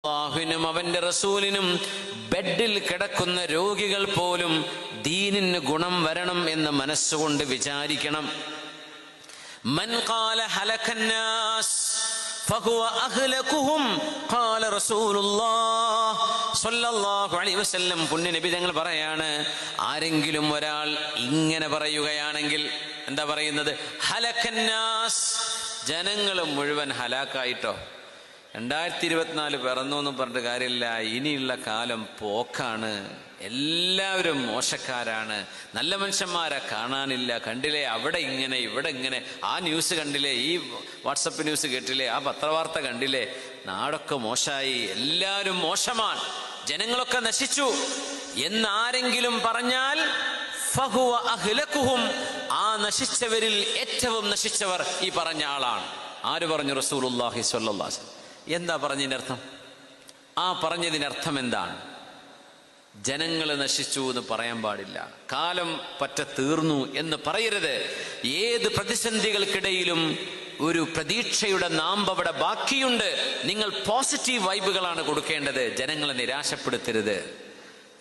അല്ലാഹുവിനും അവന്റെ റസൂലിനും ബെഡിൽ കിടക്കുന്ന രോഗികൾ പോലും ദീനിന് ഗുണം വരണം എന്ന് മനസ്സുകൊണ്ട് വിചാരിക്കണം. മൻ ഖാല ഹലകന്നാസ് ഫഹുവ അഹ്ലകുഹും ഖാല റസൂലുള്ളാഹ് സ്വല്ലല്ലാഹു അലൈഹി വസല്ലം. പുണ്യ നബി തങ്ങൾ പറയാണ്, ആരെങ്കിലും ഒരാൾ ഇങ്ങനെ പറയുകയാണെങ്കിൽ, എന്താ പറയുന്നത്? ഹലകന്നാസ്, ജനങ്ങൾ മുഴുവൻ ഹലാക്കായിട്ടോ. 2024 പിറന്നു എന്നും പറഞ്ഞിട്ട് കാര്യമില്ല. ഇനിയുള്ള കാലം പോക്കാണ്. എല്ലാവരും മോശക്കാരാണ്. നല്ല മനുഷ്യന്മാരെ കാണാനില്ല. കണ്ടില്ലേ, അവിടെ ഇങ്ങനെ ഇവിടെ ഇങ്ങനെ. ആ ന്യൂസ് കണ്ടില്ലേ, ഈ വാട്സപ്പ് ന്യൂസ് കേട്ടില്ലേ, ആ പത്രവാർത്ത കണ്ടില്ലേ. നാടൊക്കെ മോശമായി, എല്ലാവരും മോശമാണ്, ജനങ്ങളൊക്കെ നശിച്ചു എന്നാരെങ്കിലും പറഞ്ഞാൽ ഫഹുവ അഹ്ലകുഹും, ആ നശിച്ചവരിൽ ഏറ്റവും നശിച്ചവർ ഈ പറഞ്ഞ ആളാണ്. ആര് പറഞ്ഞു? റസൂലുള്ളാഹി സ്വല്ലല്ലാഹു അലൈഹി വസല്ലം. എന്താ പറഞ്ഞതിനർത്ഥം? ആ പറഞ്ഞതിനർത്ഥം എന്താണ്? ജനങ്ങൾ നശിച്ചു എന്ന് പറയാൻ പാടില്ല. കാലം പറ്റ തീർന്നു എന്ന് പറയരുത്. ഏത് പ്രതിസന്ധികൾക്കിടയിലും ഒരു പ്രതീക്ഷയുടെ നാമ്പ് അവിടെ ബാക്കിയുണ്ട്. നിങ്ങൾ പോസിറ്റീവ് വൈബുകളാണ് കൊടുക്കേണ്ടത്. ജനങ്ങളെ നിരാശപ്പെടുത്തരുത്.